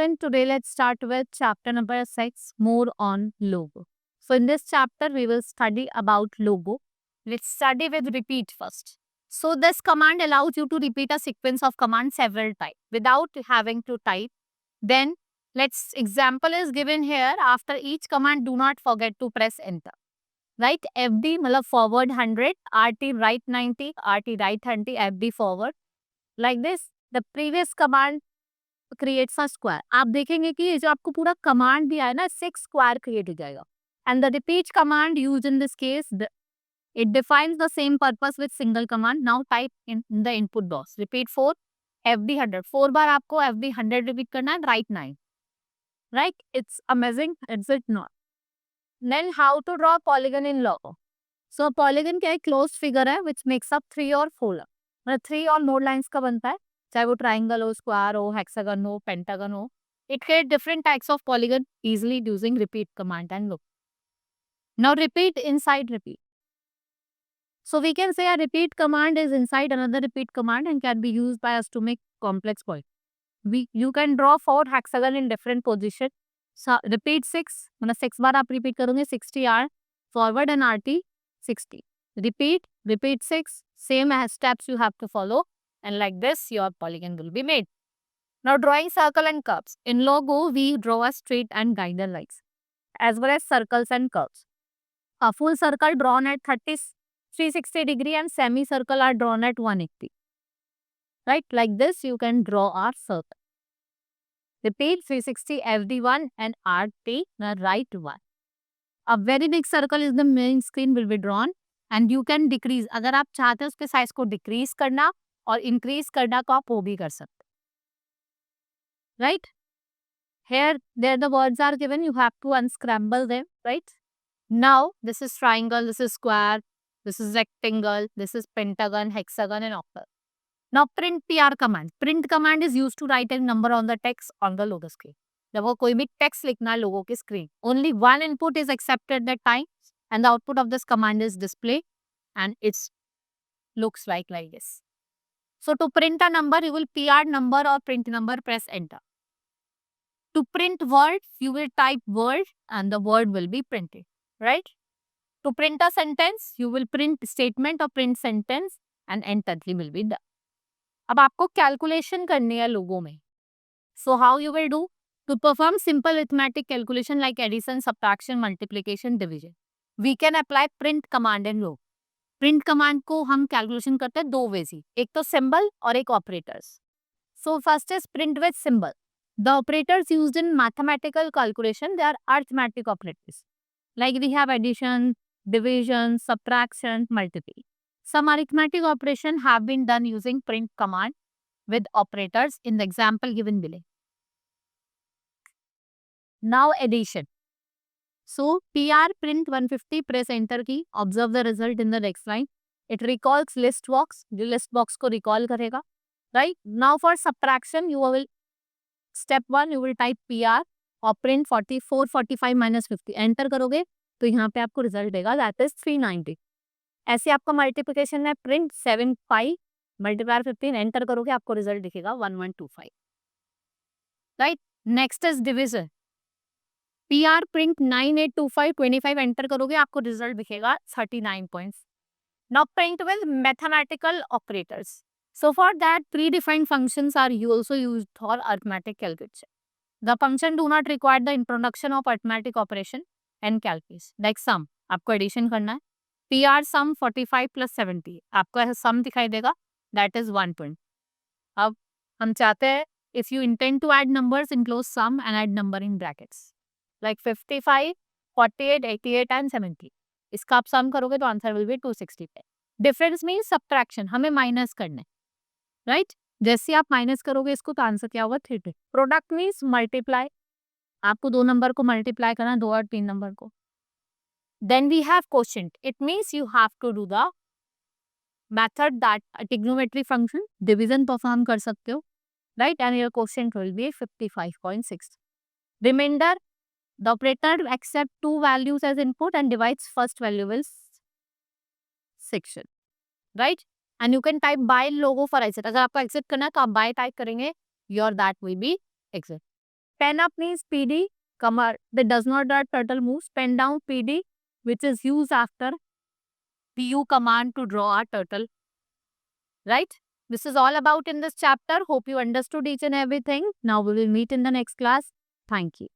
children, today let's start with chapter number 6, more on logo. So in this chapter, we will study about logo. Let's study with repeat first. So this command allows you to repeat a sequence of commands several times without having to type. Then let's example is given here. After each command, do not forget to press enter. Right? FD मतलब forward 100, RT right 90, RT right 30, FD forward. Like this, the previous command creates a square. आप देखेंगे कि ये जो आपको पूरा command दिया है ना, 6 स्क्वायर क्रिएट हो जाएगा. And the repeat command used in this case, it defines the same purpose with single command. Now type in the input box repeat 4 FD 100. 4 बार आपको FD 100 रिपीट करना है, right 9. Right, it's amazing, it's it not. Then how to draw polygon in Logo. So polygon क्या है, closed figure है which makes up 3 और 4. मतलब 3 और मोर लाइंस का बनता है, चाहे वो ट्राइंगल हो, स्क्वायर हो, हेक्सागन हो, पेंटागन हो. It creates different types of polygon easily using repeat command and loop. Now repeat inside repeat. So we can say a repeat command is inside another repeat command and can be used by us to make complex point. You can draw 4 hexagon in different position. So repeat 6, मतलब 6 बार आप repeat करोगे, 60 R forward and RT 60. Repeat 6, same as steps you have to follow, and like this your polygon will be made. Now drawing circle and curves. In logo, we draw a straight and guided lines as well as circles and curves. A full circle drawn at 360 degree and semicircle are drawn at 180. Right? Like this, you can draw our circle. Repeat 360 FD1 and RT, the right one. A very big circle is the main screen will be drawn and you can decrease. अगर आप चाहते हो उसके size को decrease करना और increase करना तो आप वो भी कर सकते. Right? Here, there the words are given. You have to unscramble them, right? Now, this is triangle, this is square, this is rectangle, this is pentagon, hexagon, and octal. Now, print PR command. Print command is used to write a number on the text on the logo screen. जब वो कोई भी text लिखना है लोगो की screen. Only one input is accepted at that time, and the output of this command is display, and it looks like this. So, to print a number, you will PR number or print number, press enter. To print word, you will type word and the word will be printed, right? To print a sentence, you will print statement or print sentence and enter will be done. अब आपको calculation करनी है लोगों में. So how you will do? To perform simple arithmetic calculation like addition, subtraction, multiplication, division, we can apply print command in logo. Print command को हम calculation करते हैं दो ways ही. एक तो symbol और एक operators. So first is print with symbol. The operators used in mathematical calculation, they are arithmetic operators. Like we have addition, division, subtraction, multiply. Some arithmetic operation have been done using print command with operators in the example given below. Now addition. So PR print 150, press enter key, observe the result in the next line. It recalls list box, जो list box को recall करेगा. Right? Now for subtraction, you will Step 1, you will type PR और print 44, 45 minus 50. Enter करोगे तो यहाँ पे आपको result देगा, दैट इज 390. ऐसे आपका मल्टीप्लिकेशन है, प्रिंट 75 मल्टीप्लाई 15, एंटर करोगे आपको रिजल्ट दिखेगा 1125. Right, next is division. PR print 9825, 25 enter करोगे आपको रिजल्ट दिखेगा 39 points. Now print with mathematical operators. So for that, predefined functions are also used for arithmetic calculation. The function do not require the introduction of arithmetic operation and calculus. Like sum, आपको addition करना है. PR sum 45 plus 70. आपको ऐसा sum दिखाई देगा. That is 1 point. अब हम चाहते हैं if you intend to add numbers, enclose sum and add number in brackets. Like 55, 48, 88 and 70. इसका आप sum करोगे तो answer will be 260. Difference means subtraction. हमें minus करना है. राइट, जैसे आप माइनस करोगे इसको तो आंसर क्या होगा 3. प्रोडक्ट मीन्स मल्टीप्लाई, आपको 2 नंबर को मल्टीप्लाई करना, 2 और 3 नंबर को. Then we have quotient. It means you have to do the method that trigonometry function, division perform कर सकते हो. Right, and your quotient will be 55.6. Remainder, the operator accept 2 values as input and divides first value with section. Right, and you can type by logo for exit. अगर आपको exit करना है तो आप by type करेंगे, your that will be exit. Pen up means PD, that does not that turtle moves. Pen down PD, which is used after PU command to draw a turtle. Right? This is all about in this chapter. Hope you understood each and everything. Now we will meet in the next class. Thank you.